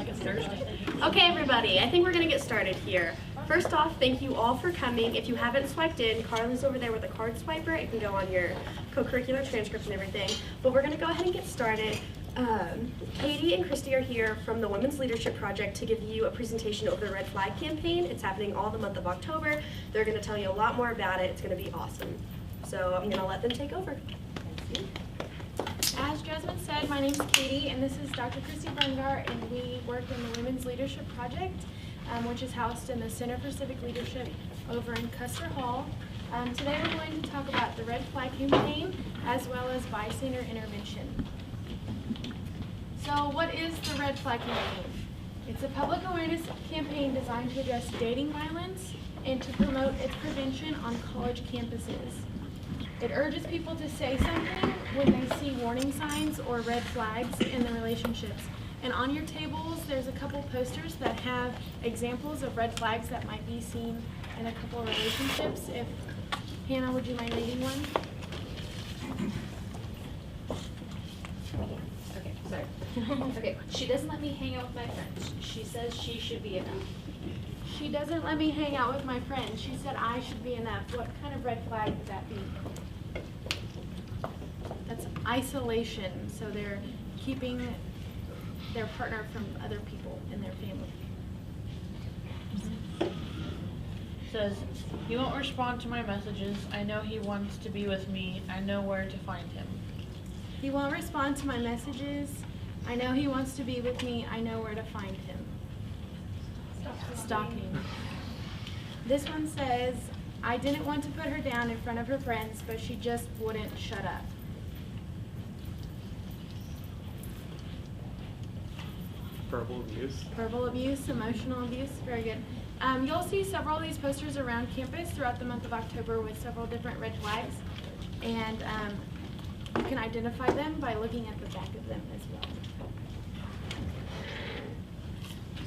like it's Thursday. Okay, everybody, I think we're going to get started here. First off, thank you all for coming. If you haven't swiped in, Carly's over there with a card swiper. It can go on your co-curricular transcript and everything. But we're going to go ahead and get started. Katie and Christy are here from the Women's Leadership Project to give you a presentation over the Red Flag campaign. It's happening all the month of October. They're going to tell you a lot more about it. It's going to be awesome. So I'm going to let them take over. Thank you. As Jasmine said, my name is Katie, and this is Dr. Christy Brungar, and we work in the Women's Leadership Project, which is housed in the Center for Civic Leadership over in Custer Hall. Today we're going to talk about the Red Flag campaign as well as bystander intervention. So what is the Red Flag campaign? It's a public awareness campaign designed to address dating violence and to promote its prevention on college campuses. It urges people to say something when they see warning signs or red flags in the relationships. And on your tables, there's a couple posters that have examples of red flags that might be seen in a couple of relationships. If Hannah, would you mind reading one? Okay, sorry. Okay, she doesn't let me hang out with my friends. She says she should be enough. She doesn't let me hang out with my friends. She said I should be enough. What kind of red flag would that be? That's isolation. So they're keeping their partner from other people in their family. Says, he won't respond to my messages. I know he wants to be with me. I know where to find him. He won't respond to my messages. I know he wants to be with me. I know where to find him. Stalking. This one says, I didn't want to put her down in front of her friends, but she just wouldn't shut up. Verbal abuse. Verbal abuse, emotional abuse, very good. You'll see several of these posters around campus throughout the month of October with several different red flags, and you can identify them by looking at the back of them as well.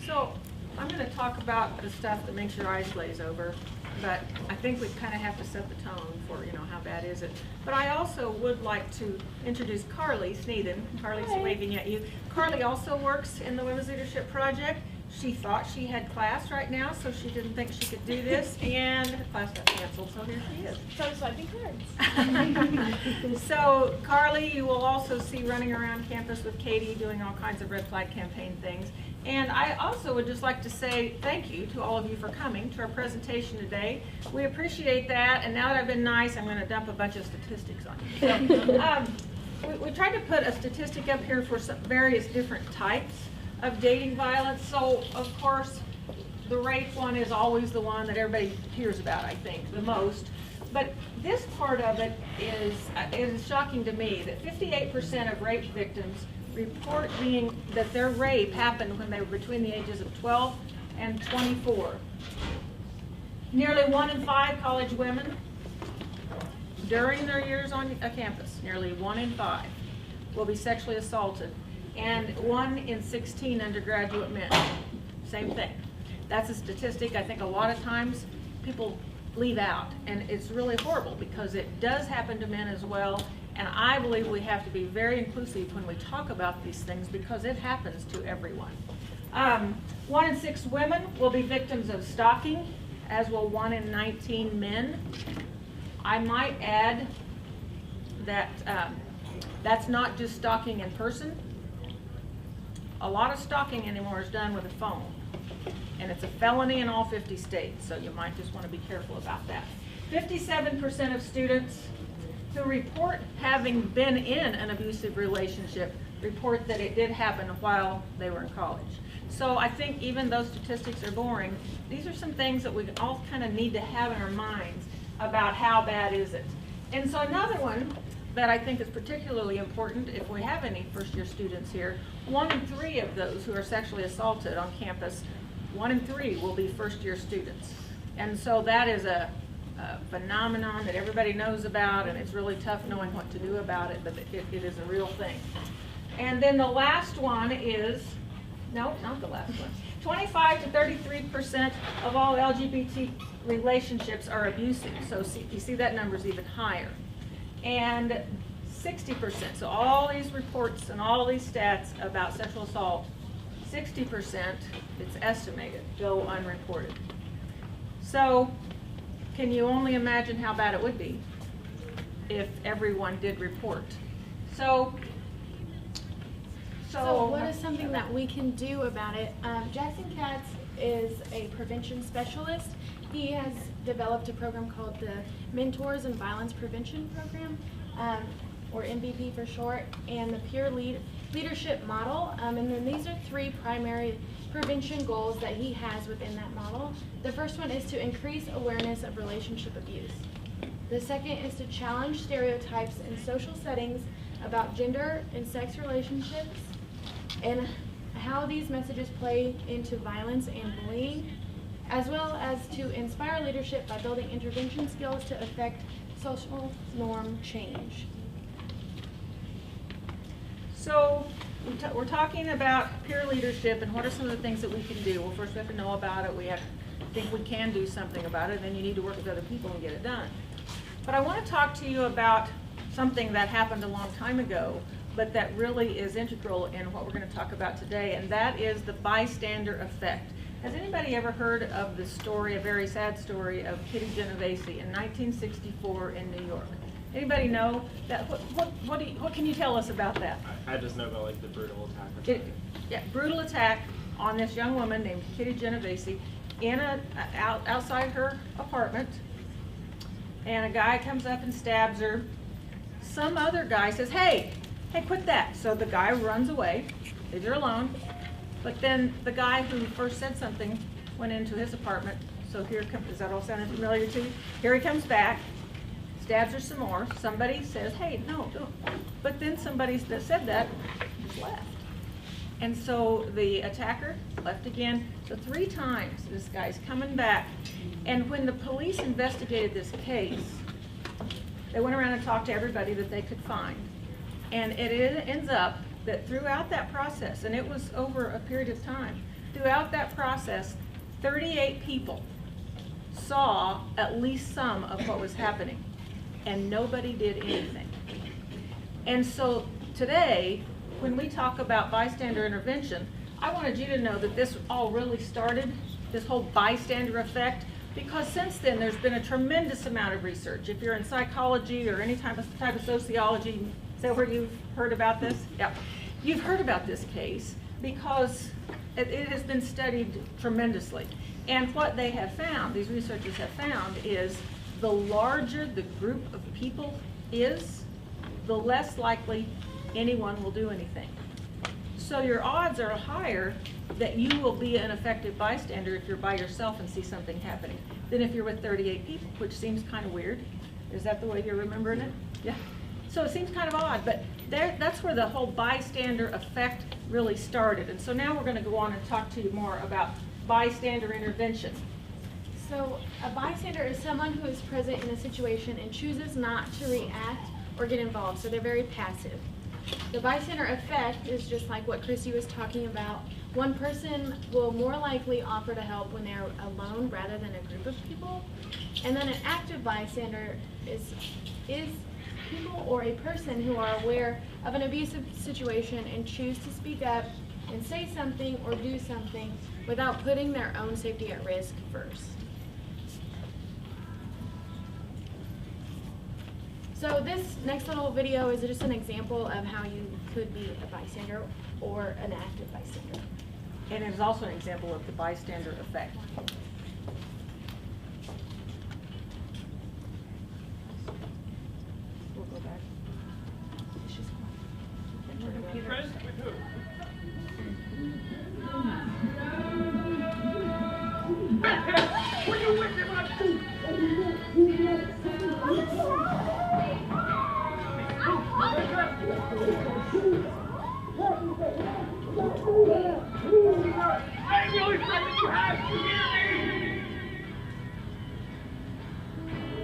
So I'm going to talk about the stuff that makes your eyes glaze over, but I think we kind of have to set the tone for, how bad is it. But I also would like to introduce Carly Sneeden. Carly's waving at you. Carly also works in the Women's Leadership Project. She thought she had class right now, so she didn't think she could do this, and her class got canceled, so here she is. So swiping cards. So Carly, you will also see running around campus with Katie doing all kinds of Red Flag campaign things. And I also would just like to say thank you to all of you for coming to our presentation today. We appreciate that, and now that I've been nice, I'm going to dump a bunch of statistics on you. So, we tried to put a statistic up here for some various different types of dating violence. So, of course, the rape one is always the one that everybody hears about, I think, the most. But this part of it is shocking to me, that 58% of rape victims report that their rape happened when they were between the ages of 12 and 24. Nearly 1 in 5 college women during their years on a campus, nearly 1 in 5 will be sexually assaulted, and 1 in 16 undergraduate men, same thing. That's a statistic I think a lot of times people leave out, and it's really horrible because it does happen to men as well. And I believe we have to be very inclusive when we talk about these things because it happens to everyone. 1 in 6 women will be victims of stalking, as will 1 in 19 men. I might add that that's not just stalking in person. A lot of stalking anymore is done with a phone. And it's a felony in all 50 states, so you might just want to be careful about that. 57% of students who report having been in an abusive relationship report that it did happen while they were in college. So I think even though statistics are boring, these are some things that we all kind of need to have in our minds about how bad is it. And so another one that I think is particularly important, if we have any first-year students here, 1 in 3 of those who are sexually assaulted on campus, 1 in 3 will be first-year students. And so that is a phenomenon that everybody knows about, and it's really tough knowing what to do about it, but it is a real thing. And then the last one is, no, not the last one. 25 to 33% of all LGBT relationships are abusive. So you see that number is even higher. And 60%, so all these reports and all these stats about sexual assault, 60%, it's estimated, go unreported. So can you only imagine how bad it would be if everyone did report? So what is something that we can do about it? Jackson Katz is a prevention specialist. He has developed a program called the Mentors in Violence Prevention Program, or MVP for short, and the peer leadership model. And then these are 3 primary prevention goals that he has within that model. The first one is to increase awareness of relationship abuse. The second is to challenge stereotypes in social settings about gender and sex relationships and how these messages play into violence and bullying, as well as to inspire leadership by building intervention skills to affect social norm change. So we're talking about peer leadership and what are some of the things that we can do. Well, first we have to know about it. We have to think we can do something about it, and then you need to work with other people and get it done. But I want to talk to you about something that happened a long time ago, but that really is integral in what we're going to talk about today, and that is the bystander effect. Has anybody ever heard of the story, a very sad story, of Kitty Genovese in 1964 in New York? Anybody know that? What can you tell us about that? I just know about like the brutal attack. Yeah, brutal attack on this young woman named Kitty Genovese in outside her apartment, and a guy comes up and stabs her. Some other guy says, hey, quit that. So the guy runs away, leaves her alone. But then the guy who first said something went into his apartment. So here comes, is that all sounding familiar to you? Here he comes back, stabs her some more. Somebody says, hey, no, don't. But then somebody that said that just left. And so the attacker left again. So 3 times this guy's coming back. And when the police investigated this case, they went around and talked to everybody that they could find. And it ends up that throughout that process, and it was over a period of time, throughout that process, 38 people saw at least some of what was happening, and nobody did anything. And so today, when we talk about bystander intervention, I wanted you to know that this all really started, this whole bystander effect, because since then there's been a tremendous amount of research. If you're in psychology or any type of sociology, is that where you've heard about this? Yeah. You've heard about this case because it has been studied tremendously. And what they have found, these researchers have found, is the larger the group of people is, the less likely anyone will do anything. So your odds are higher that you will be an effective bystander if you're by yourself and see something happening than if you're with 38 people, which seems kind of weird. Is that the way you're remembering it? Yeah. So it seems kind of odd, but that's where the whole bystander effect really started. And so now we're going to go on and talk to you more about bystander intervention. So a bystander is someone who is present in a situation and chooses not to react or get involved, so they're very passive. The bystander effect is just like what Chrissy was talking about. One person will more likely offer to help when they're alone rather than a group of people. And then an active bystander is people or a person who are aware of an abusive situation and choose to speak up and say something or do something without putting their own safety at risk first. So this next little video is just an example of how you could be a bystander or an active bystander. And it is also an example of the bystander effect. We'll go back. It's just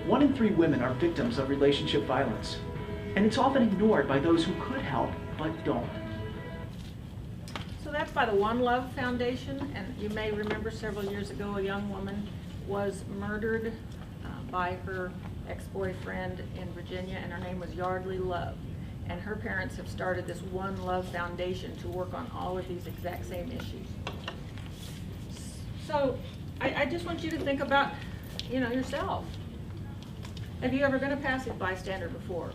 One in 3 women are victims of relationship violence, and it's often ignored by those who could help but don't. So that's by the One Love Foundation, and you may remember several years ago a young woman was murdered by her ex-boyfriend in Virginia, and her name was Yardley Love. and her parents have started this One Love Foundation to work on all of these exact same issues. So I just want you to think about, yourself. Have you ever been a passive bystander before?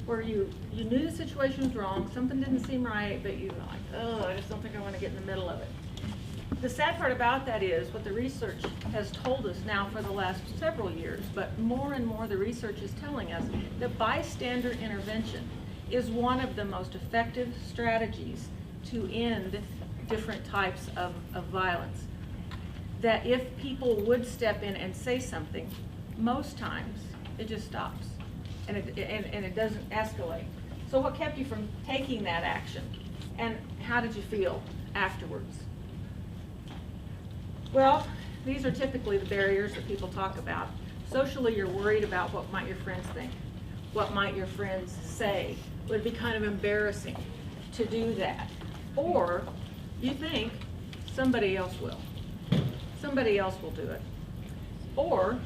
Where you knew the situation was wrong, something didn't seem right, but you were like, oh, I just don't think I want to get in the middle of it. The sad part about that is what the research has told us now for the last several years, but more and more the research is telling us that bystander intervention is one of the most effective strategies to end different types of violence. That if people would step in and say something, most times it just stops and it doesn't escalate. So what kept you from taking that action, and how did you feel afterwards? Well, these are typically the barriers that people talk about. Socially, you're worried about what might your friends think, what might your friends say. Would it be kind of embarrassing to do that? Or you think somebody else will. Somebody else will do it. Or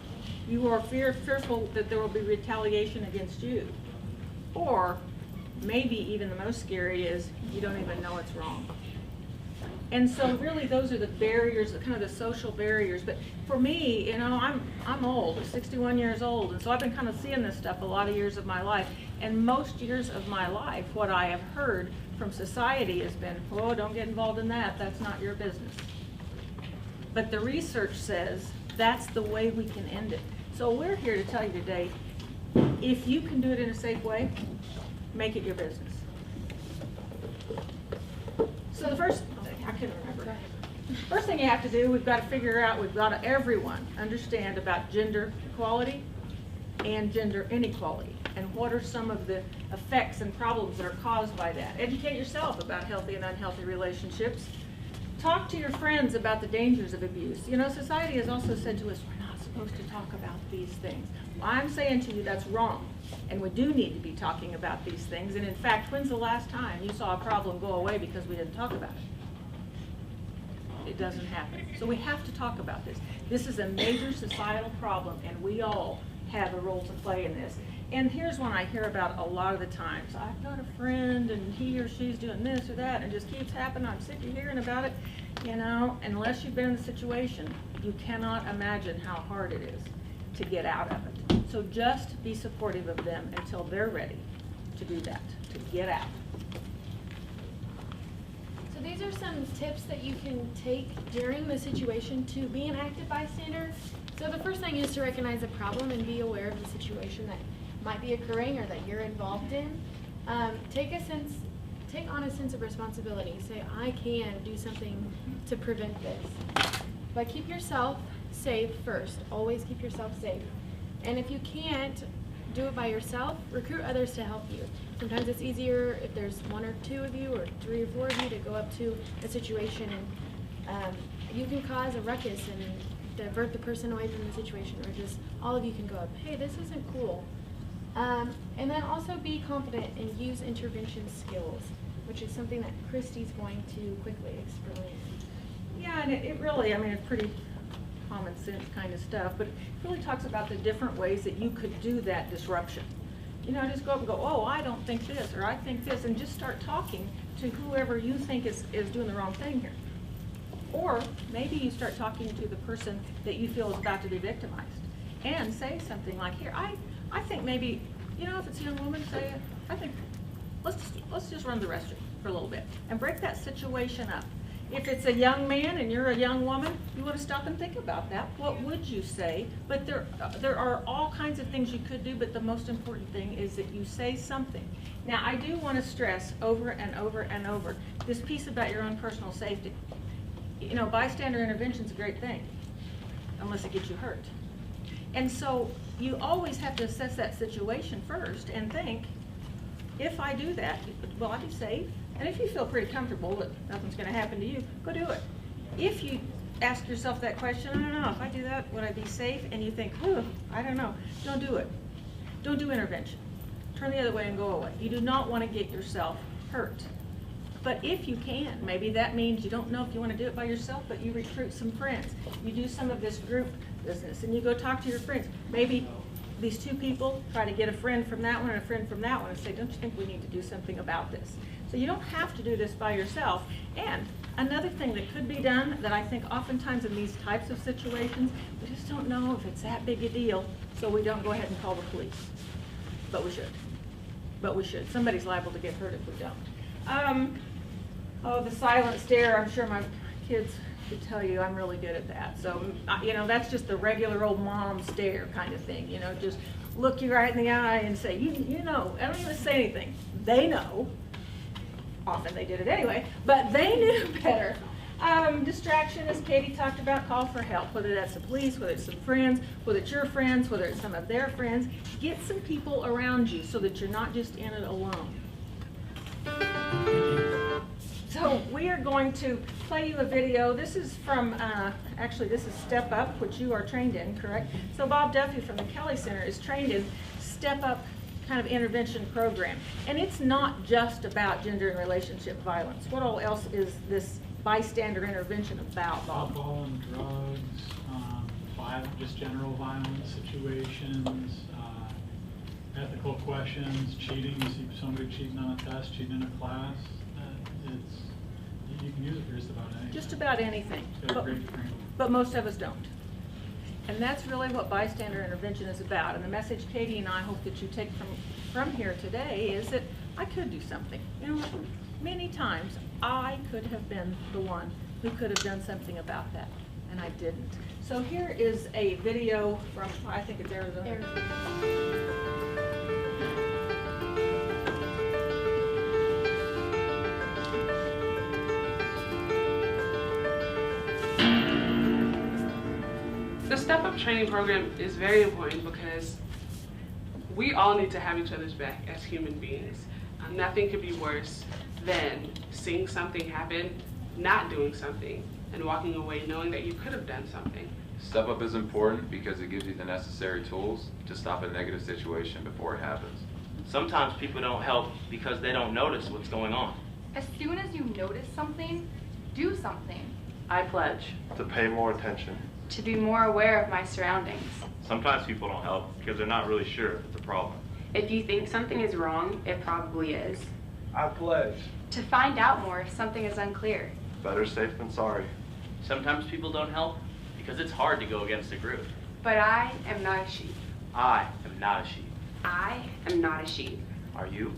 you are fearful that there will be retaliation against you. Or maybe even the most scary is you don't even know it's wrong. And so really those are the barriers, kind of the social barriers. But for me, I'm old, 61 years old, and so I've been kind of seeing this stuff a lot of years of my life. And most years of my life, what I have heard from society has been, oh, don't get involved in that, that's not your business. But the research says that's the way we can end it. So we're here to tell you today, if you can do it in a safe way, make it your business. So the first, I can't remember. First thing you have to do, we've got to figure out, everyone understand about gender equality and gender inequality, and what are some of the effects and problems that are caused by that. Educate yourself about healthy and unhealthy relationships. Talk to your friends about the dangers of abuse. Society has also said to us, we're not supposed to talk about these things. Well, I'm saying to you that's wrong, and we do need to be talking about these things. And in fact, when's the last time you saw a problem go away because we didn't talk about it? It doesn't happen. So we have to talk about this. This is a major societal problem, and we all have a role to play in this. And here's one I hear about a lot of the times. I've got a friend and he or she's doing this or that and it just keeps happening. I'm sick of hearing about it. Unless you've been in the situation, you cannot imagine how hard it is to get out of it. So just be supportive of them until they're ready to do that, to get out. So these are some tips that you can take during the situation to be an active bystander. So the first thing is to recognize a problem and be aware of the situation that might be occurring or that you're involved in. Take on a sense of responsibility. Say, I can do something to prevent this. But keep yourself safe first. Always keep yourself safe. And if you can't do it by yourself, recruit others to help you. Sometimes it's easier if there's 1 or 2 of you or 3 or 4 of you to go up to a situation and you can cause a ruckus and divert the person away from the situation, or just all of you can go up, hey, this isn't cool. And then also be confident and use intervention skills, which is something that Christy's going to quickly explain. Yeah, and it really, it's pretty common sense kind of stuff, but it really talks about the different ways that you could do that disruption. Just go up and go, oh, I don't think this, or I think this, and just start talking to whoever you think is doing the wrong thing here. Or maybe you start talking to the person that you feel is about to be victimized and say something like, here, I think maybe, if it's a young woman, say, I think, let's just run to the restroom for a little bit and break that situation up. If it's a young man and you're a young woman, you want to stop and think about that. What would you say? But there are all kinds of things you could do, but the most important thing is that you say something. Now, I do want to stress over and over and over this piece about your own personal safety. Bystander intervention is a great thing, unless it gets you hurt. And so you always have to assess that situation first and think, if I do that, will I be safe? And if you feel pretty comfortable that nothing's going to happen to you, go do it. If you ask yourself that question, I don't know, if I do that, would I be safe? And you think, I don't know, don't do it. Don't do intervention. Turn the other way and go away. You do not want to get yourself hurt. But if you can, maybe that means you don't know if you want to do it by yourself, but you recruit some friends. You do some of this group business and you go talk to your friends. Maybe these two people try to get a friend from that one and a friend from that one and say, don't you think we need to do something about this? So you don't have to do this by yourself. And another thing that could be done that I think oftentimes in these types of situations, we just don't know if it's that big a deal, so we don't go ahead and call the police. But we should. But we should. Somebody's liable to get hurt if we don't. Oh, the silent stare, I'm sure my kids could tell you I'm really good at that. So, you know, that's just the regular old mom stare kind of thing, you know, just look you right in the eye and say, you know, I don't even say anything. They know. Often they did it anyway, but they knew better. Distraction, as Katie talked about, call for help, whether that's the police, whether it's some friends, whether it's your friends, whether it's some of their friends. Get some people around you so that you're not just in it alone. So we are going to play you a video. This is from, actually this is Step Up, which you are trained in, correct? So Bob Duffy from the Kelly Center is trained in Step Up kind of intervention program. And it's not just about gender and relationship violence. What all else is this bystander intervention about, Bob? Alcohol and drugs, just general violence situations, ethical questions, cheating. You see somebody cheating on a test, cheating in a class. You can use it for just about anything. Just about anything. It's got a great training. But most of us don't. And that's really what bystander intervention is about. And the message Katie and I hope that you take from here today is that I could do something. You know, many times I could have been the one who could have done something about that, and I didn't. So here is a video from, I think it's Arizona. The Step Up training program is very important because we all need to have each other's back as human beings. Nothing could be worse than seeing something happen, not doing something, and walking away knowing that you could have done something. Step Up is important because it gives you the necessary tools to stop a negative situation before it happens. Sometimes people don't help because they don't notice what's going on. As soon as you notice something, do something. I pledge to pay more attention, to be more aware of my surroundings. Sometimes people don't help because they're not really sure if it's a problem. If you think something is wrong, it probably is. I pledge to find out more if something is unclear. Better safe than sorry. Sometimes people don't help because it's hard to go against a group. But I am not a sheep. I am not a sheep. I am not a sheep. Are you?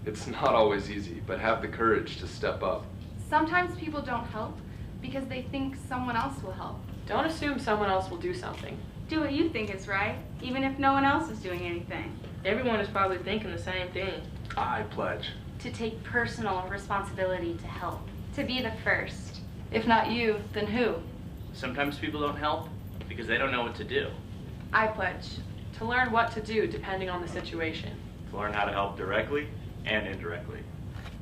It's not always easy, but have the courage to step up. Sometimes people don't help because they think someone else will help. Don't assume someone else will do something. Do what you think is right, even if no one else is doing anything. Everyone is probably thinking the same thing. I pledge to take personal responsibility to help. To be the first. If not you, then who? Sometimes people don't help because they don't know what to do. I pledge to learn what to do depending on the situation. To learn how to help directly and indirectly.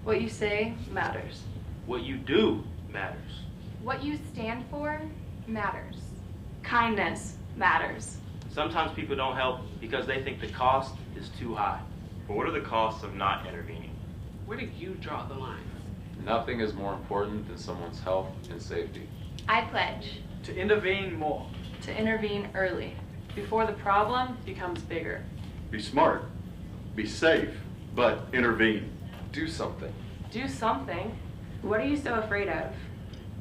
What you say matters. What you do matters. What you stand for matters. Kindness matters. Sometimes people don't help because they think the cost is too high. But what are the costs of not intervening? Where do you draw the line? Nothing is more important than someone's health and safety. I pledge to intervene more. To intervene early. Before the problem becomes bigger. Be smart, be safe, but intervene. Do something. Do something? What are you so afraid of?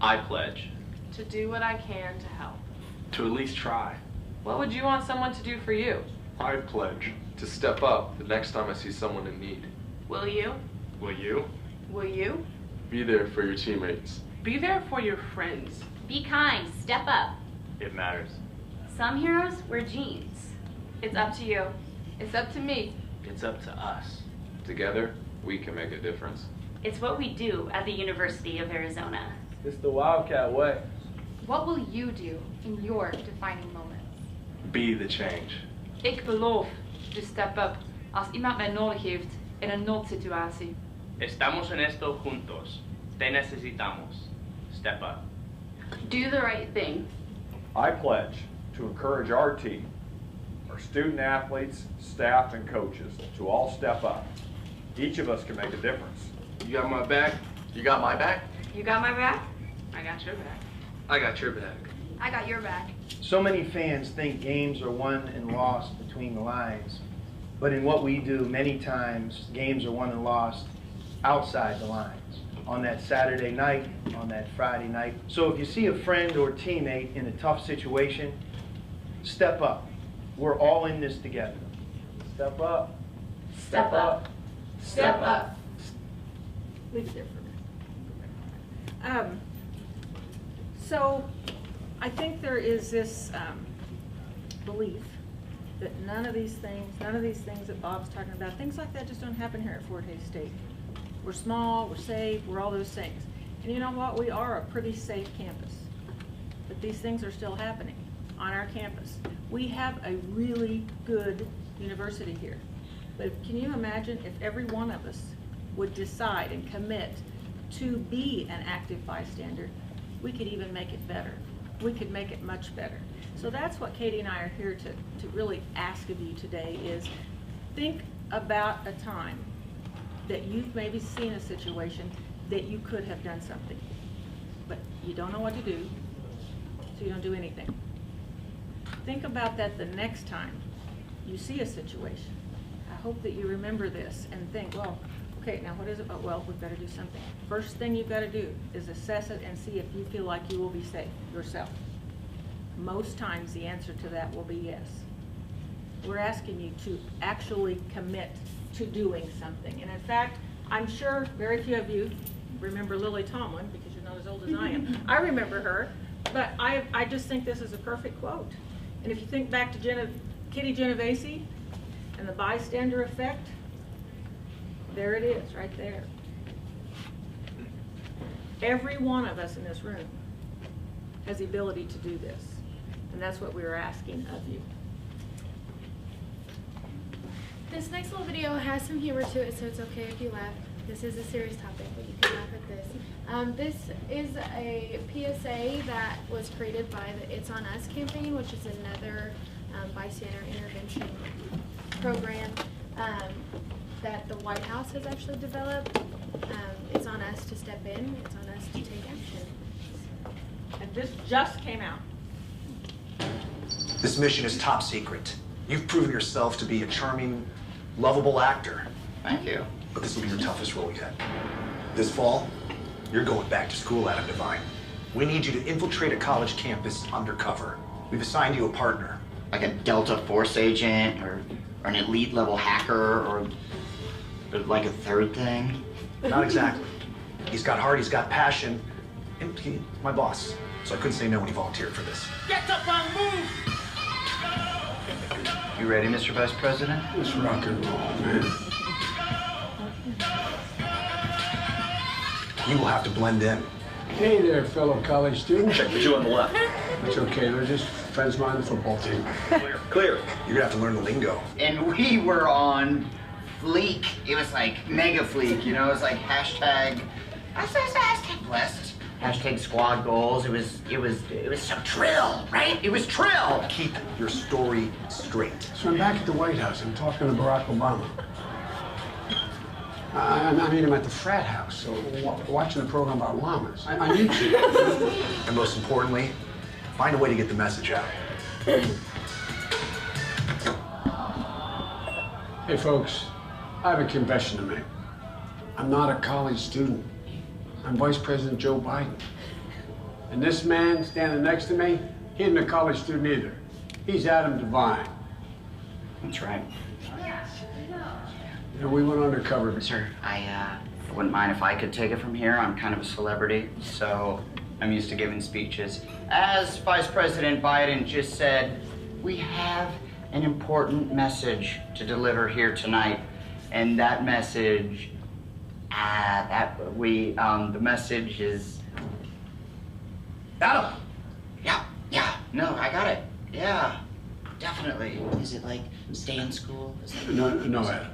I pledge to do what I can to help. To at least try. What would you want someone to do for you? I pledge to step up the next time I see someone in need. Will you? Will you? Will you? Be there for your teammates. Be there for your friends. Be kind, step up. It matters. Some heroes wear jeans. It's up to you. It's up to me. It's up to us. Together, we can make a difference. It's what we do at the University of Arizona. It's the Wildcat way. What will you do in your defining moments? Be the change. Ik beloof te step up als iemand mij nodig heeft in een noodsituatie. Estamos en esto juntos. Te necesitamos. Step up. Do the right thing. I pledge to encourage our team, our student athletes, staff, and coaches to all step up. Each of us can make a difference. You got my back? You got my back? You got my back? I got your back. I got your back. I got your back. So many fans think games are won and lost between the lines, but in what we do, many times games are won and lost outside the lines, on that Saturday night, on that Friday night. So if you see a friend or teammate in a tough situation, step up. We're all in this together. Step up. Step up. Step up. Leave it there for a minute. So I think there is this belief that none of these things that Bob's talking about, things like that just don't happen here at Fort Hays State. We're small, we're safe, we're all those things. And you know what? We are a pretty safe campus. But these things are still happening on our campus. We have a really good university here. But can you imagine if every one of us would decide and commit to be an active bystander, we could even make it better. We could make it much better. So that's what Katie and I are here to really ask of you today is think about a time that you've maybe seen a situation that you could have done something, but you don't know what to do, so you don't do anything. Think about that the next time you see a situation. I hope that you remember this and think, well, okay, now what is it? Oh, well, we've got to do something. First thing you've got to do is assess it and see if you feel like you will be safe yourself. Most times the answer to that will be yes. We're asking you to actually commit to doing something. And in fact, I'm sure very few of you remember Lily Tomlin because you're not as old as I am. I remember her, but I just think this is a perfect quote. And if you think back to Kitty Genovese and the bystander effect, there it is, right there. Every one of us in this room has the ability to do this. And that's what we were asking of you. This next little video has some humor to it, so it's okay if you laugh. This is a serious topic, but you can laugh at this. This is a PSA that was created by the It's On Us campaign, which is another bystander intervention program that the White House has actually developed. It's on us to step in. It's on us to take action. And this just came out. This mission is top secret. You've proven yourself to be a charming, lovable actor. Thank you. But this will be your toughest role yet. This fall, you're going back to school, Adam Devine. We need you to infiltrate a college campus undercover. We've assigned you a partner. Like a Delta Force agent, or an elite level hacker, or like a third thing? Not exactly. He's got heart, he's got passion, and he's my boss. So I couldn't say no when he volunteered for this. Get up and move! You ready, Mr. Vice President? Let's rock and roll, man. You will have to blend in. Hey there, fellow college students. Check the two on the left. That's okay, they're just friends of mine on the football team. Clear. You're gonna have to learn the lingo. And we were on Fleek. It was like mega Fleek, you know? It was like hashtag blessed. Hashtag squad goals. It was so trill, right? It was trill. Keep your story straight. So I'm back at the White House. I'm talking to Barack Obama. I mean, I'm at the frat house, so watching the program about llamas. On YouTube. And most importantly, find a way to get the message out. Hey, folks, I have a confession to make. I'm not a college student. I'm Vice President Joe Biden. And this man standing next to me, he isn't a college student either. He's Adam Devine. That's right. And we went undercover. Sir, I wouldn't mind if I could take it from here. I'm kind of a celebrity, so I'm used to giving speeches. As Vice President Biden just said, we have an important message to deliver here tonight. And that message, the message is... Adam! Yeah, no, I got it. Yeah, definitely. Is it like stay in school? No, Adam.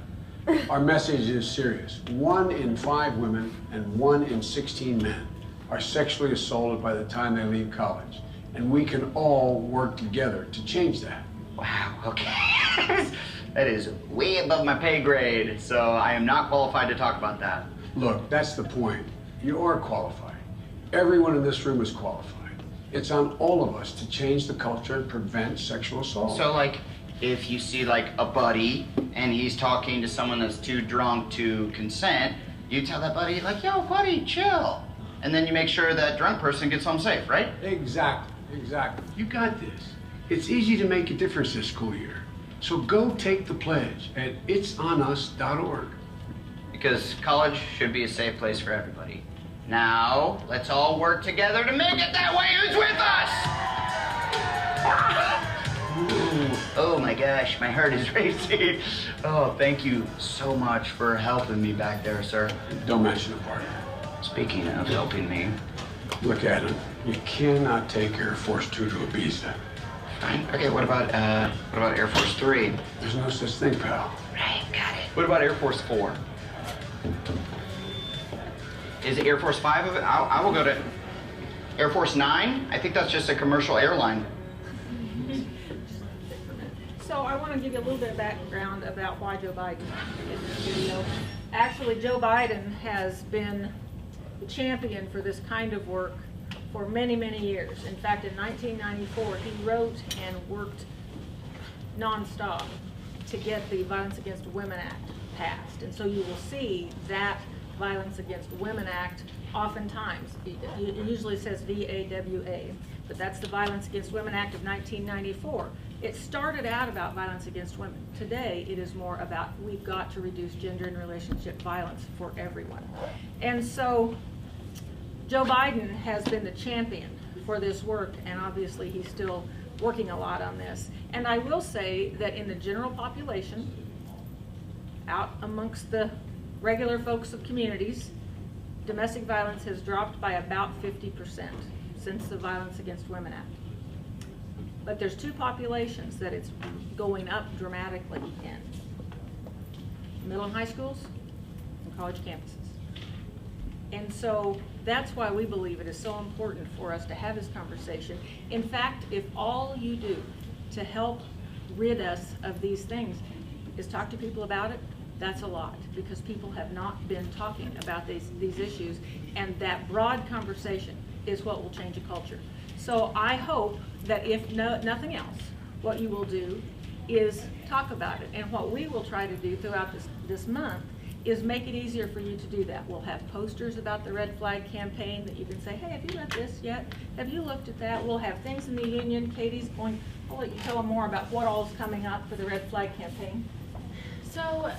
Our message is serious. 1 in 5 women and 1 in 16 men are sexually assaulted by the time they leave college. And we can all work together to change that. Wow, okay. That is way above my pay grade, so I am not qualified to talk about that. Look, that's the point. You are qualified. Everyone in this room is qualified. It's on all of us to change the culture and prevent sexual assault. So, like, if you see, like, a buddy and he's talking to someone that's too drunk to consent, you tell that buddy, like, yo, buddy, chill. And then you make sure that drunk person gets home safe, right? Exactly, exactly. You got this. It's easy to make a difference this school year. So go take the pledge at itsonus.org. Because college should be a safe place for everybody. Now, let's all work together to make it that way. Who's with us? Ooh, oh my gosh, my heart is racing. Oh, thank you so much for helping me back there, sir. Don't mention the party. Speaking of helping me. Look, Adam, you cannot take Air Force 2 to Ibiza. Fine. Okay, what about Air Force 3? There's no such thing, pal. Right, got it. What about Air Force 4? Is it Air Force 5 of it? I will go to Air Force 9. I think that's just a commercial airline. So I want to give you a little bit of background about why Joe Biden is in this video. Actually, Joe Biden has been the champion for this kind of work for many, many years. In fact, in 1994, he wrote and worked nonstop to get the Violence Against Women Act passed. And so you will see that Violence Against Women Act oftentimes. It usually says VAWA, but that's the Violence Against Women Act of 1994. It started out about violence against women. Today, it is more about we've got to reduce gender and relationship violence for everyone. And so Joe Biden has been the champion for this work, and obviously he's still working a lot on this. And I will say that in the general population, out amongst the regular folks of communities, domestic violence has dropped by about 50% since the Violence Against Women Act. But there's two populations that it's going up dramatically in: middle and high schools and college campuses. And so that's why we believe it is so important for us to have this conversation. In fact, if all you do to help rid us of these things is talk to people about it, that's a lot, because people have not been talking about these issues, and that broad conversation is what will change a culture. So I hope that if nothing else, what you will do is talk about it. And what we will try to do throughout this month is make it easier for you to do that. We'll have posters about the Red Flag campaign that you can say, hey, have you read this yet? Have you looked at that? We'll have things in the union. Katie's going, I'll let you tell them more about what all is coming up for the Red Flag campaign. So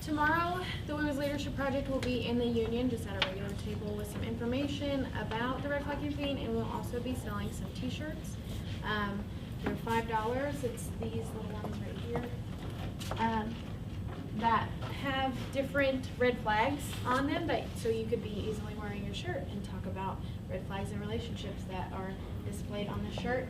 tomorrow, the Women's Leadership Project will be in the union, just at a regular table with some information about the Red Flag campaign, and we'll also be selling some t-shirts. They're $5. It's these little ones right here that have different red flags on them, so you could be easily wearing your shirt and talk about red flags in relationships that are displayed on the shirt.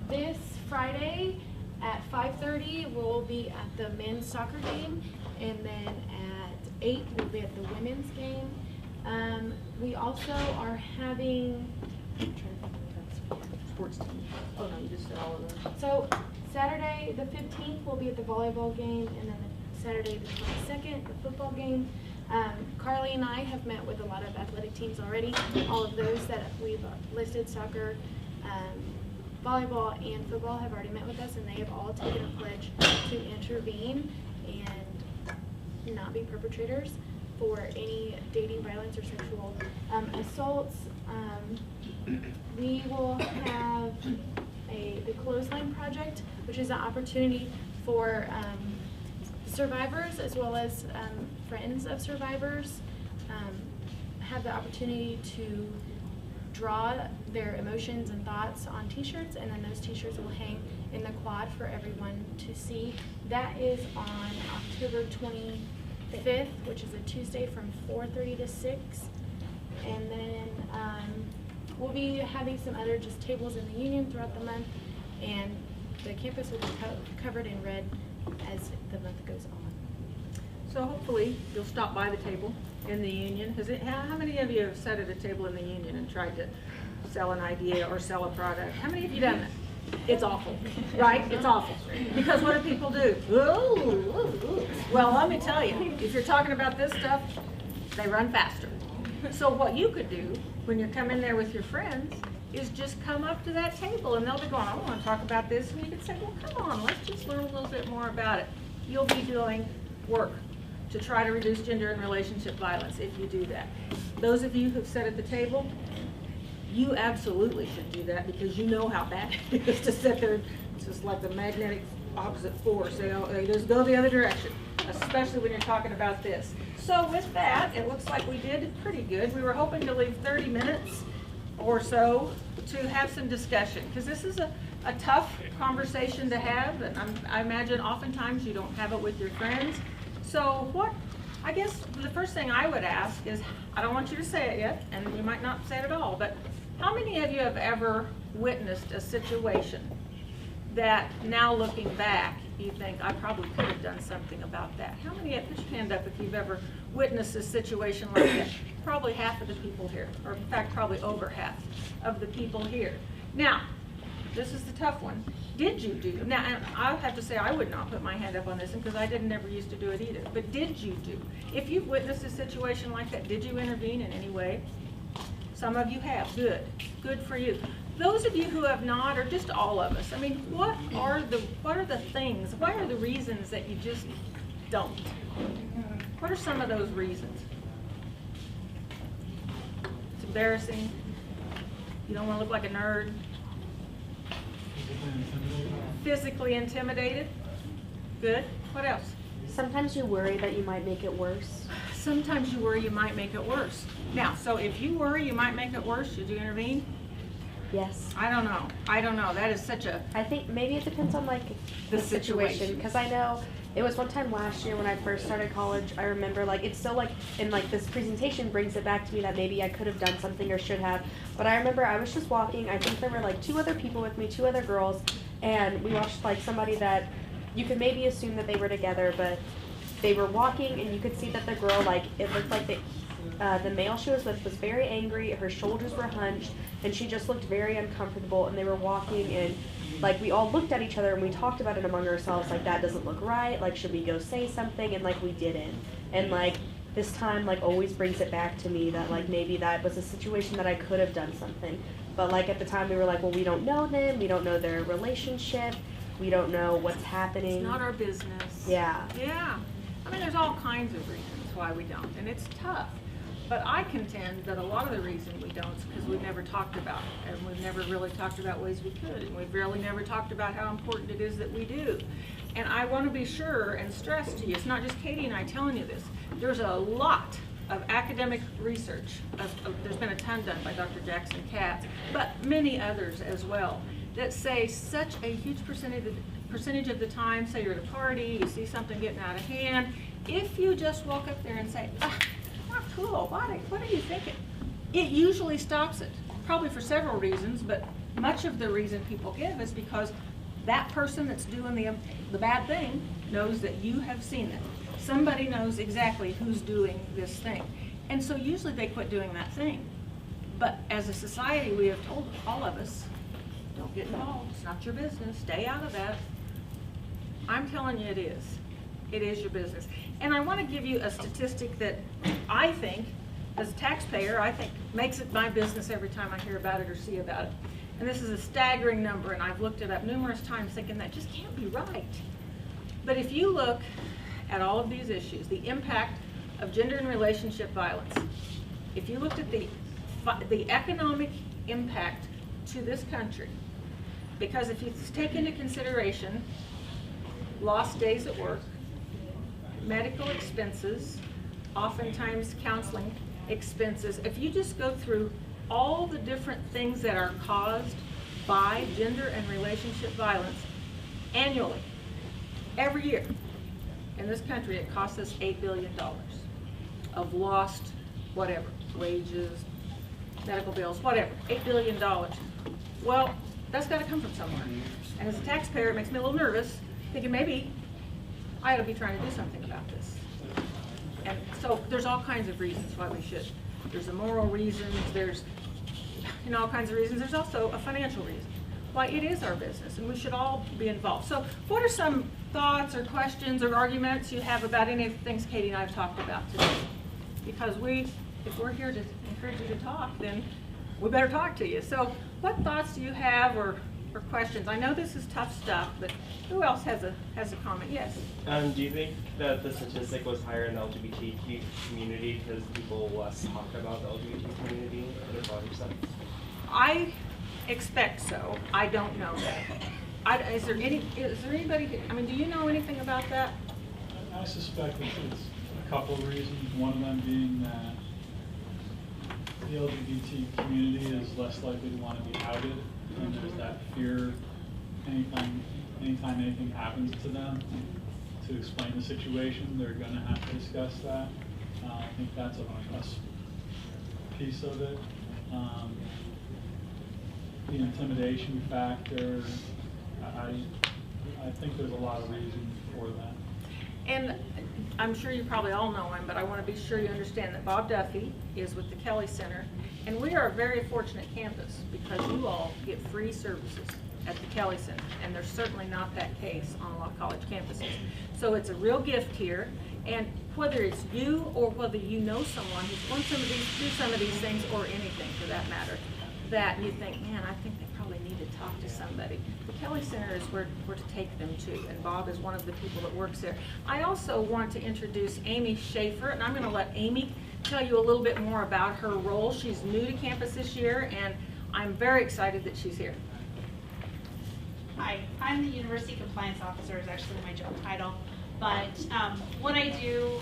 This Friday at 5:30, we'll be at the men's soccer game, and then at 8, we'll be at the women's game. We also are having, I'm trying to think of the sports team. Oh no, you just said all of those. So Saturday the 15th, we'll be at the volleyball game, and then Saturday the 22nd, the football game. Carly and I have met with a lot of athletic teams already. All of those that we've listed, soccer, volleyball, and football, have already met with us, and they have all taken a pledge to intervene and not be perpetrators for any dating violence or sexual assaults. We will have the Clothesline Project, which is an opportunity for survivors as well as friends of survivors have the opportunity to draw their emotions and thoughts on t-shirts, and then those t-shirts will hang in the quad for everyone to see. That is on October 25th, which is a Tuesday, from 4:30 to 6. And then we'll be having some other just tables in the union throughout the month, and the campus will be covered in red as the month goes on. So hopefully you'll stop by the table in the union. How many of you have sat at a table in the union and tried to sell an idea or sell a product? How many of you done that? It's awful, right? It's awful. Because what do people do? Ooh. Well, let me tell you, if you're talking about this stuff, they run faster. So what you could do when you come in there with your friends is just come up to that table and they'll be going, I want to talk about this. And you can say, well, come on, let's just learn a little bit more about it. You'll be doing work to try to reduce gender and relationship violence if you do that. Those of you who've sat at the table, you absolutely should do that because you know how bad it is to sit there. It's just like the magnetic opposite force. They just go the other direction, especially when you're talking about this. So with that, it looks like we did pretty good. We were hoping to leave 30 minutes or so to have some discussion because this is a tough conversation to have, and I imagine oftentimes you don't have it with your friends. So I guess the first thing I would ask is, I don't want you to say it yet, and you might not say it at all, but how many of you have ever witnessed a situation that now looking back, you think, I probably could have done something about that? How many, put your hand up if you've ever witnessed a situation like that? Probably half of the people here, or in fact, probably over half of the people here. Now, this is the tough one. Did you do, now and I'll have to say I would not put my hand up on this because I never used to do it either, but did you do? If you've witnessed a situation like that, did you intervene in any way? Some of you have, good for you. Those of you who have not, or just all of us, I mean, what are the things, what are the reasons that you just don't? What are some of those reasons? It's embarrassing. You don't want to look like a nerd. Physically intimidated. Good. What else? Sometimes you worry that you might make it worse. Sometimes you worry you might make it worse. Now, so if you worry you might make it worse, should you intervene? Yes. I don't know. That is such a... I think maybe it depends on like the situation. Because I know it was one time last year when I first started college, I remember like it's still like, and like this presentation brings it back to me that maybe I could have done something or should have. But I remember I was just walking, I think there were like 2 other people with me, 2 other girls, and we watched like somebody that you could maybe assume that they were together, but they were walking and you could see that the girl, like it looked like the male she was with was very angry, her shoulders were hunched, and she just looked very uncomfortable, and they were walking, and like we all looked at each other and we talked about it among ourselves, like that doesn't look right, like should we go say something, and like we didn't. And like this time like always brings it back to me that like maybe that was a situation that I could have done something. But like at the time we were like, well, we don't know them, we don't know their relationship, we don't know what's happening. It's not our business. Yeah. Yeah. I mean, there's all kinds of reasons why we don't, and it's tough. But I contend that a lot of the reason we don't is because we've never talked about it, and we've never really talked about ways we could, and we've really never talked about how important it is that we do. And I want to be sure and stress to you, it's not just Katie and I telling you this. There's a lot of academic research, there's been a ton done by Dr. Jackson Katz, but many others as well, that say such a huge percentage of the time, say you're at a party, you see something getting out of hand, if you just walk up there and say, not cool, what are you thinking? It usually stops it, probably for several reasons, but much of the reason people give is because that person that's doing the bad thing knows that you have seen it. Somebody knows exactly who's doing this thing. And so usually they quit doing that thing. But as a society, we have told all of us, don't get involved, it's not your business, stay out of that. I'm telling you it is. It is your business. And I want to give you a statistic that I think, as a taxpayer, I think makes it my business every time I hear about it or see about it. And this is a staggering number, and I've looked it up numerous times thinking that just can't be right. But if you look at all of these issues, the impact of gender and relationship violence, if you looked at the economic impact to this country, because if you take into consideration lost days at work, medical expenses, oftentimes counseling expenses, if you just go through all the different things that are caused by gender and relationship violence annually, every year in this country, it costs us $8 billion of lost whatever, wages, medical bills, whatever, $8 billion. Well, that's got to come from somewhere. And as a taxpayer, it makes me a little nervous, thinking maybe I ought to be trying to do something about this. And so there's all kinds of reasons why we should. There's a moral reasons, there's all kinds of reasons. There's also a financial reason why it is our business and we should all be involved. So what are some thoughts or questions or arguments you have about any of the things Katie and I have talked about today? Because if we're here to encourage you to talk, then we better talk to you. So what thoughts do you have or questions? I know this is tough stuff, but who else has a comment? Yes. Do you think that the statistic was higher in the LGBTQ community because people less talk about the LGBT community or their body sex? I expect so. I don't know that. Is there anybody, I mean, do you know anything about that? I suspect it's a couple of reasons. One of them being that the LGBT community is less likely to want to be outed, and there's that fear anytime anything happens to them, to explain the situation, they're going to have to discuss that. I think that's a piece of it. The intimidation factor, I think there's a lot of reasons for that. And I'm sure you probably all know him, but I want to be sure you understand that Bob Duffy is with the Kelly Center, and we are a very fortunate campus because you all get free services at the Kelly Center, and there's certainly not that case on a lot of college campuses. So it's a real gift here, and whether it's you or whether you know someone who's won some of these, do some of these things, or anything for that matter, that you think, man, I think they probably need to talk to somebody. The Kelly Center is where to take them to, and Bob is one of the people that works there. I also want to introduce Amy Schaefer, and I'm going to let Amy tell you a little bit more about her role. She's new to campus this year, and I'm very excited that she's here. Hi, I'm the University Compliance Officer, is actually my job title, but what I do,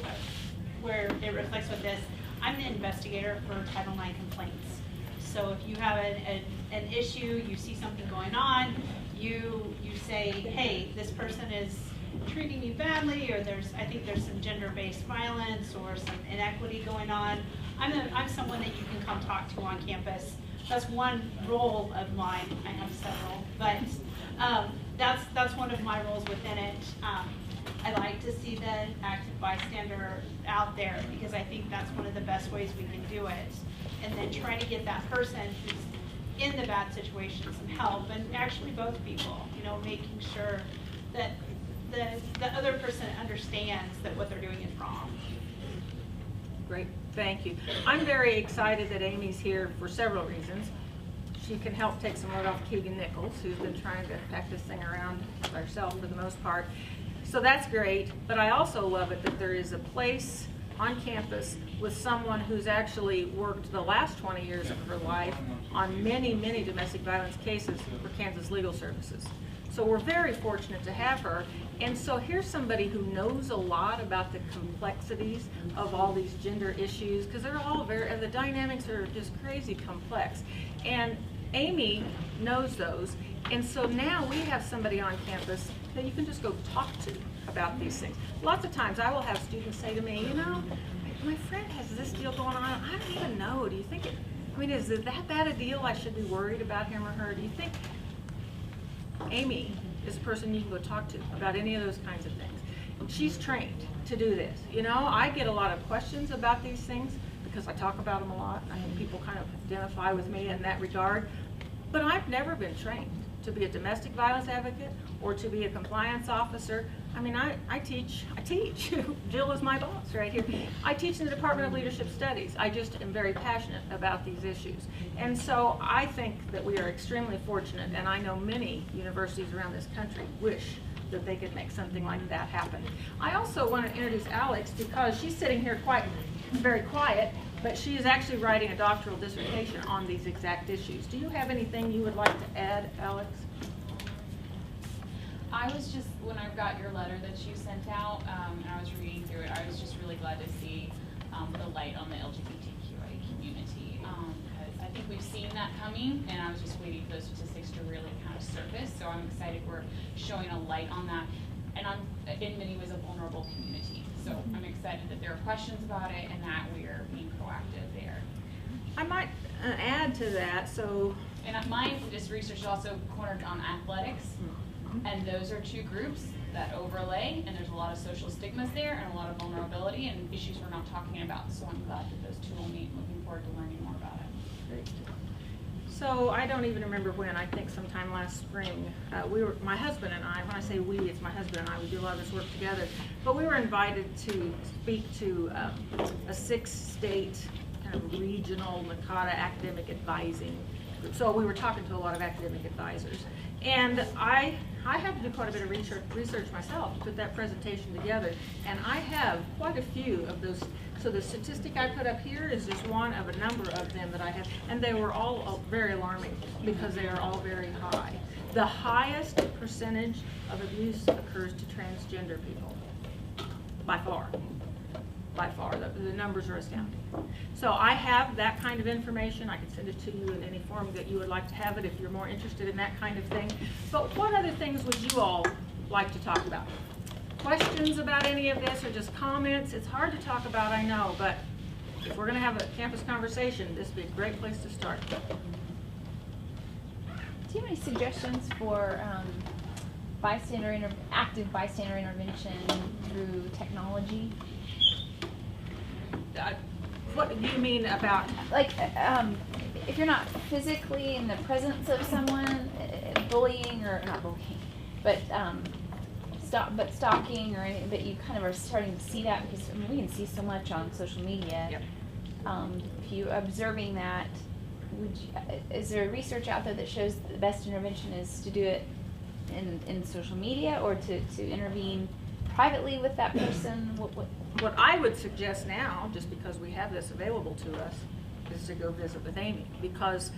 where it reflects with this, I'm the investigator for Title IX complaints. So if you have an issue, you see something going on, you say, hey, this person is treating me badly, or I think there's some gender-based violence or some inequity going on. I'm someone that you can come talk to on campus. That's one role of mine. I have several, but that's one of my roles within it. I like to see the active bystander out there because I think that's one of the best ways we can do it. And then try to get that person who's in the bad situation some help, and actually both people, making sure that the other person understands that what they're doing is wrong. Great, thank you. I'm very excited that Amy's here for several reasons. She can help take some load off Keegan Nichols, who's been trying to pack this thing around by herself for the most part. So that's great, but I also love it that there is a place on campus with someone who's actually worked the last 20 years of her life on many, many domestic violence cases for Kansas Legal Services. So we're very fortunate to have her. And so here's somebody who knows a lot about the complexities of all these gender issues, because they're all the dynamics are just crazy complex. And Amy knows those. And so now we have somebody on campus that you can just go talk to about these things. Lots of times I will have students say to me, my friend has this deal going on, I don't even know, do you think is it that bad a deal I should be worried about him or her? Do you think Amy is a person you can go talk to about any of those kinds of things? And she's trained to do this. I get a lot of questions about these things because I talk about them a lot. I think people kind of identify with me in that regard. But I've never been trained to be a domestic violence advocate or to be a compliance officer. I mean, I teach. Jill is my boss right here. I teach in the Department of Leadership Studies. I just am very passionate about these issues. And so I think that we are extremely fortunate, and I know many universities around this country wish that they could make something like that happen. I also want to introduce Alex because she's sitting here very quiet, but she is actually writing a doctoral dissertation on these exact issues. Do you have anything you would like to add, Alex? I was just, when I got your letter that you sent out, and I was reading through it, I was just really glad to see the light on the LGBTQI community, because I think we've seen that coming, and I was just waiting for those statistics to really kind of surface, so I'm excited we're showing a light on that, and in many ways a vulnerable community, so I'm excited that there are questions about it and that we are being proactive there. I might add to that, so. And my research is also cornered on athletics. And those are two groups that overlay, and there's a lot of social stigmas there and a lot of vulnerability and issues we're not talking about. So I'm glad that those two will meet. Looking forward to learning more about it. Great. So I don't even remember when, I think sometime last spring, my husband and I, when I say we, it's my husband and I, we do a lot of this work together, but we were invited to speak to a 6-state kind of regional NACADA academic advising group. So we were talking to a lot of academic advisors. And I had to do quite a bit of research myself to put that presentation together. And I have quite a few of those. So the statistic I put up here is just one of a number of them that I have. And they were all very alarming because they are all very high. The highest percentage of abuse occurs to transgender people, by far. By far, the numbers are astounding. So I have that kind of information. I can send it to you in any form that you would like to have it if you're more interested in that kind of thing. But what other things would you all like to talk about? Questions about any of this or just comments? It's hard to talk about, I know, but if we're going to have a campus conversation, this would be a great place to start. Do you have any suggestions for active bystander intervention through technology? What do you mean about? Like, if you're not physically in the presence of someone, bullying, or not bullying, but stalking or anything, but you kind of are starting to see that because we can see so much on social media. Yep. If you observing that, is there research out there that shows the best intervention is to do it in social media or to intervene privately with that person? What I would suggest now, just because we have this available to us, is to go visit with Amy, because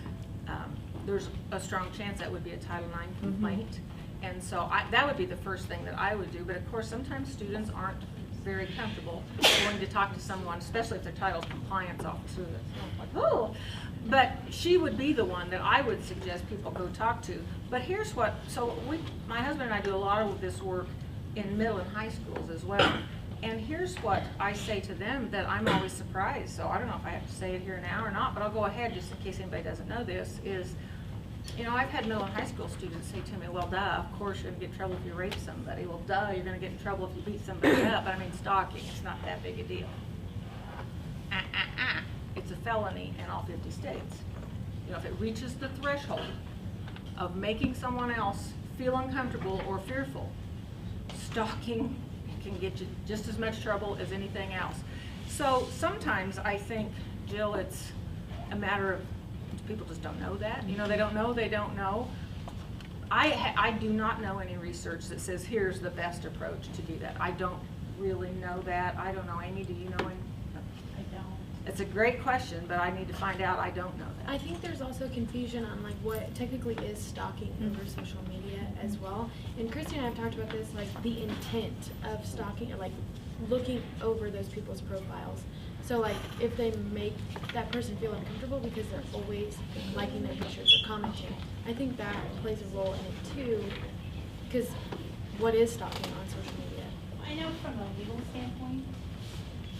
there's a strong chance that would be a Title IX complaint. And so that would be the first thing that I would do. But of course, sometimes students aren't very comfortable going to talk to someone, especially if they're Title Compliance Officer. That's like, oh. But she would be the one that I would suggest people go talk to. But here's what, my husband and I do a lot of this work in middle and high schools as well. And here's what I say to them that I'm always surprised. So I don't know if I have to say it here now or not, but I'll go ahead just in case anybody doesn't know this, is, you know, I've had middle and high school students say to me, well, duh, of course you're going to get in trouble if you rape somebody. Well, duh, you're going to get in trouble if you beat somebody up. But I mean, stalking, it's not that big a deal. It's a felony in all 50 states. You know, if it reaches the threshold of making someone else feel uncomfortable or fearful, stalking can get you just as much trouble as anything else. So sometimes I think, Jill, it's a matter of people just don't know that. You know, they don't know. I do not know any research that says here's the best approach to do that. I don't really know that. I don't know. Amy, do you know any? I don't. It's a great question, but I need to find out. I don't know that. I think there's also confusion on like what technically is stalking over social media as well. And Christy and I have talked about this, like the intent of stalking, or like looking over those people's profiles. So like if they make that person feel uncomfortable because they're always liking their pictures or commenting, I think that plays a role in it too. Because what is stalking on social media? I know from a legal standpoint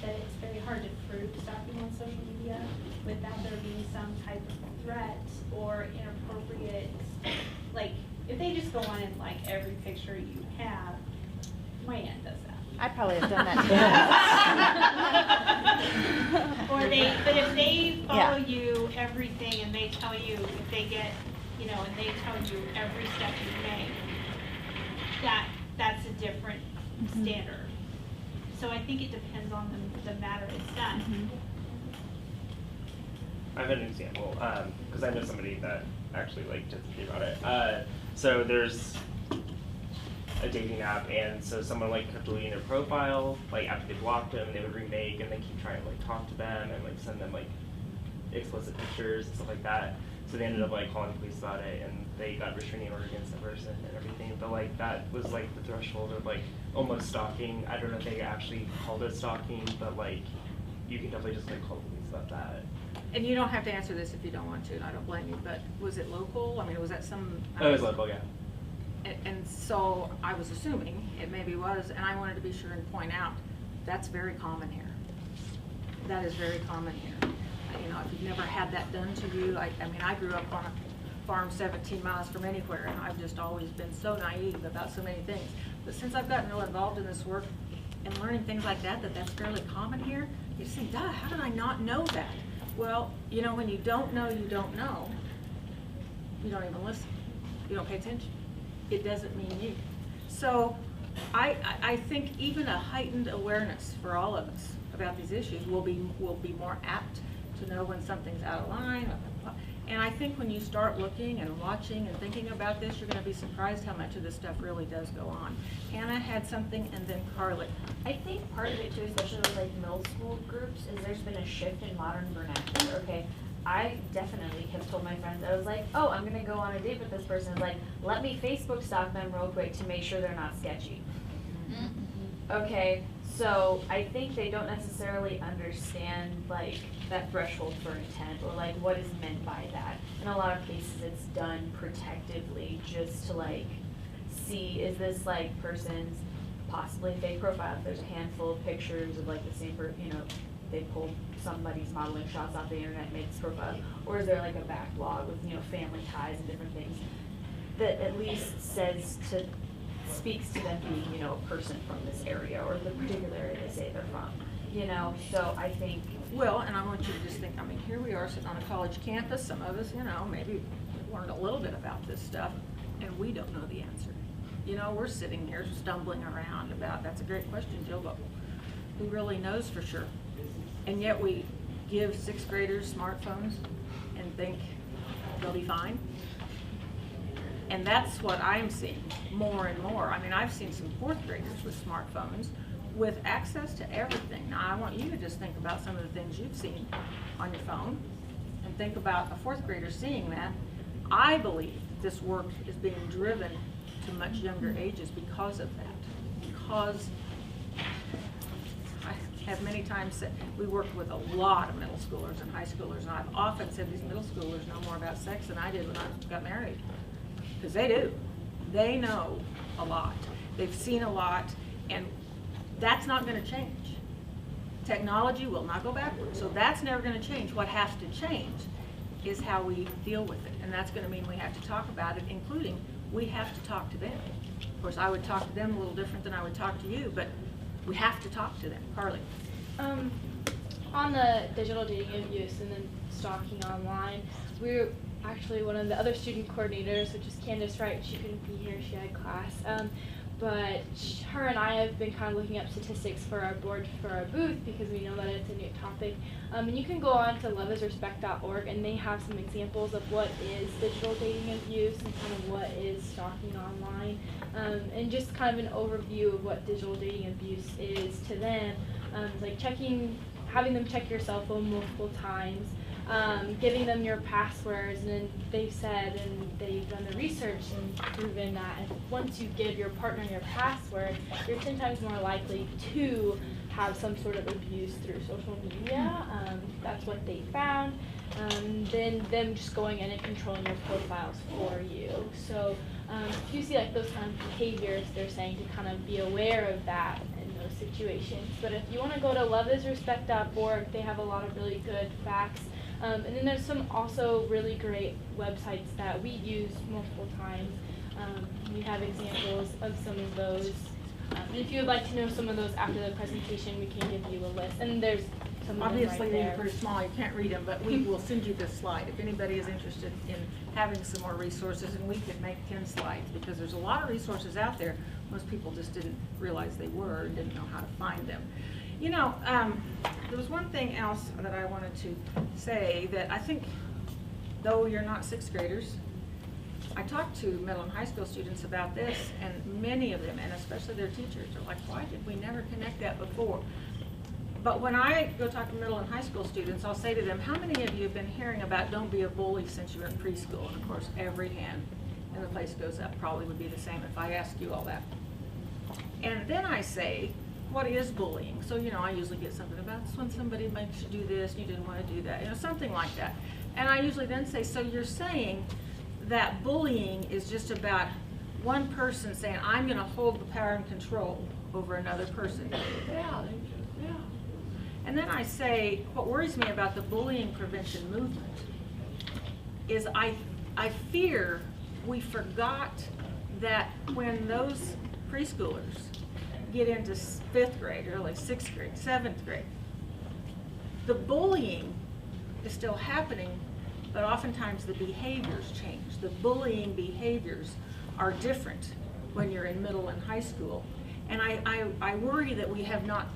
that it's very hard to prove stalking on social media without there being some type of threat or inappropriate, like if they just go on and like every picture you have, my aunt does that. I probably have done that too. But if they follow you everything and they tell you, if they get, you know, and they tell you every step you make, that's a different standard. So I think it depends on the matter it's done. I have an example, because I know somebody that actually like just thinking about it. So there's a dating app, and so someone like kept deleting their profile, like after they blocked them, they would remake, and they keep trying to like talk to them and like send them like explicit pictures and stuff like that. So they ended up like calling the police about it, and they got restraining order against the person and everything. But like that was like the threshold of like almost stalking. I don't know if they actually called it stalking, but like you can definitely just like call the police about that. And you don't have to answer this if you don't want to, and I don't blame you, but was it local? I mean, was that some... Oh, it was local, yeah. And so I was assuming it maybe was, and I wanted to be sure and point out, that's very common here. That is very common here. You know, if you've never had that done to you, I mean, I grew up on a farm 17 miles from anywhere, and I've just always been so naive about so many things. But since I've gotten real involved in this work and learning things like that, that's fairly common here, you say, duh, how did I not know that? Well, you know, when you don't know, you don't know, you don't even listen. You don't pay attention. It doesn't mean you. So I think even a heightened awareness for all of us about these issues will be more apt to know when something's out of line. And I think when you start looking and watching and thinking about this, you're going to be surprised how much of this stuff really does go on. Hannah had something, and then Carly. I think part of it too, especially with like middle school groups, is there's been a shift in modern vernacular. Okay, I definitely have told my friends, I was like, oh, I'm gonna go on a date with this person. It's like, let me Facebook stalk them real quick to make sure they're not sketchy. Okay, so I think they don't necessarily understand like that threshold for intent or like what is meant by that. In a lot of cases it's done protectively just to like see, is this like person's possibly fake profile? If there's a handful of pictures of like the same person, you know, they pulled somebody's modeling shots off the internet, made this profile, or is there like a backlog with, you know, family ties and different things that at least speaks to them being, you know, a person from this area or the particular area they say they're from, you know? So I think, well, and I want you to just think, I mean, here we are sitting on a college campus, some of us, you know, maybe learned a little bit about this stuff, and we don't know the answer. You know, we're sitting here stumbling around about, that's a great question, Jill, but who really knows for sure? And yet we give 6th graders smartphones and think they'll be fine. And that's what I'm seeing more and more. I mean, I've seen some 4th graders with smartphones with access to everything. Now, I want you to just think about some of the things you've seen on your phone and think about a 4th grader seeing that. I believe this work is being driven to much younger ages because of that. Because I have many times said, we work with a lot of middle schoolers and high schoolers, and I've often said these middle schoolers know more about sex than I did when I got married. Because they do. They know a lot. They've seen a lot, and that's not going to change. Technology will not go backwards, so that's never going to change. What has to change is how we deal with it, and that's going to mean we have to talk about it, including we have to talk to them. Of course, I would talk to them a little different than I would talk to you, but we have to talk to them. Carly. On the digital dating abuse and then stalking online, we're actually one of the other student coordinators, which is Candace Wright. She couldn't be here, she had class. But her and I have been kind of looking up statistics for our board for our booth because we know that it's a new topic. And you can go on to loveisrespect.org, and they have some examples of what is digital dating abuse and kind of what is stalking online, and just kind of an overview of what digital dating abuse is to them. Like having them check your cell phone multiple times, giving them your passwords, and then they've said, and they've done the research and proven that once you give your partner your password, you're 10 times more likely to have some sort of abuse through social media. That's what they found. Then them just going in and controlling your profiles for you. So if you see like those kind of behaviors, they're saying to kind of be aware of that in those situations. But if you want to go to loveisrespect.org, they have a lot of really good facts. And then there's some also really great websites that we use multiple times. We have examples of some of those. And if you would like to know some of those after the presentation, we can give you a list. And there's some of them Obviously, right they're there. pretty small, you can't read them, but we will send you this slide if anybody is interested in having some more resources, and we could make 10 slides because there's a lot of resources out there. Most people just didn't realize they were and didn't know how to find them. You know, there was one thing else that I wanted to say that I think, though you're not 6th graders, I talked to middle and high school students about this, and many of them, and especially their teachers, are like, why did we never connect that before? But when I go talk to middle and high school students, I'll say to them, how many of you have been hearing about don't be a bully since you were in preschool? And of course, every hand in the place goes up. Probably would be the same if I asked you all that. And then I say, what is bullying? So, you know, I usually get something about this when somebody makes you do this and you didn't want to do that, you know, something like that. And I usually then say, so you're saying that bullying is just about one person saying, I'm going to hold the power and control over another person. Yeah. And then I say, what worries me about the bullying prevention movement is I fear we forgot that when those preschoolers get into 5th grade, early 6th grade, 7th grade, the bullying is still happening, but oftentimes the behaviors change. The bullying behaviors are different when you're in middle and high school. And I worry that we have not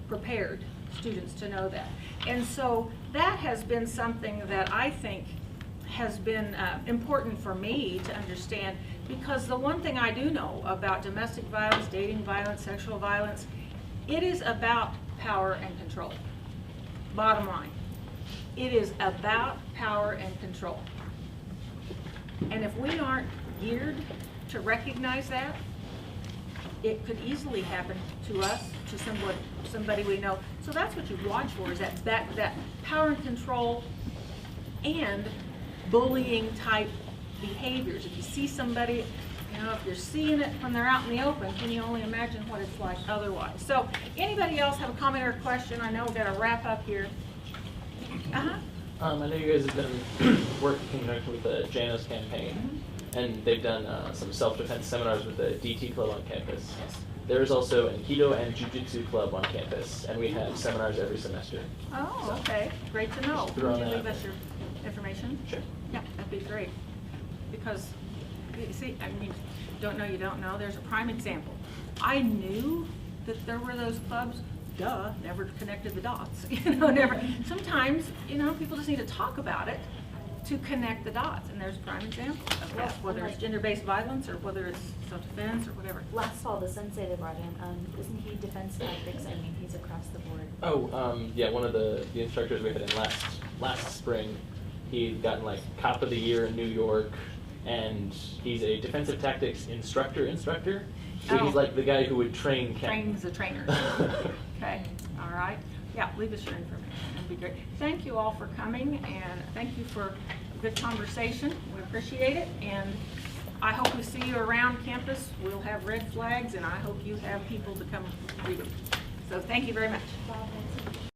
prepared students to know that. And so that has been something that I think has been important for me to understand, because the one thing I do know about domestic violence, dating violence, sexual violence, it is about power and control. Bottom line, it is about power and control. And if we aren't geared to recognize that, it could easily happen to us, to somebody we know. So that's what you watch for, is that power and control and bullying type behaviors. If you see somebody, you know, if you're seeing it when they're out in the open, can you only imagine what it's like otherwise? So anybody else have a comment or a question? I know we've got to wrap up here. I know you guys have been working in conjunction with the Janus campaign, and they've done some self-defense seminars with the DT club on campus. There's also an Aikido and Jiu-Jitsu club on campus, and we have seminars every semester. Oh, okay. Great to know. Throw Can you that leave out us your information? Sure. Yeah, that'd be great. Because, you see, I mean, don't know, you don't know. There's a prime example. I knew that there were those clubs. Duh, never connected the dots. You know, never. Sometimes, you know, people just need to talk about it to connect the dots, and there's a prime example of that, whether it's gender-based violence or whether it's self-defense or whatever. Last fall, the sensei they brought in, isn't he defense tactics? I mean, he's across the board. Oh, yeah, one of the instructors we had in last spring, he'd gotten like Cop of the Year in New York, and he's a defensive tactics instructor. So he's like the guy who would train Trains the trainers. Okay, all right. Yeah, leave us your information. That'd be great. Thank you all for coming, and thank you for a good conversation. We appreciate it, and I hope we see you around campus. We'll have red flags, and I hope you have people to come read them. So thank you very much.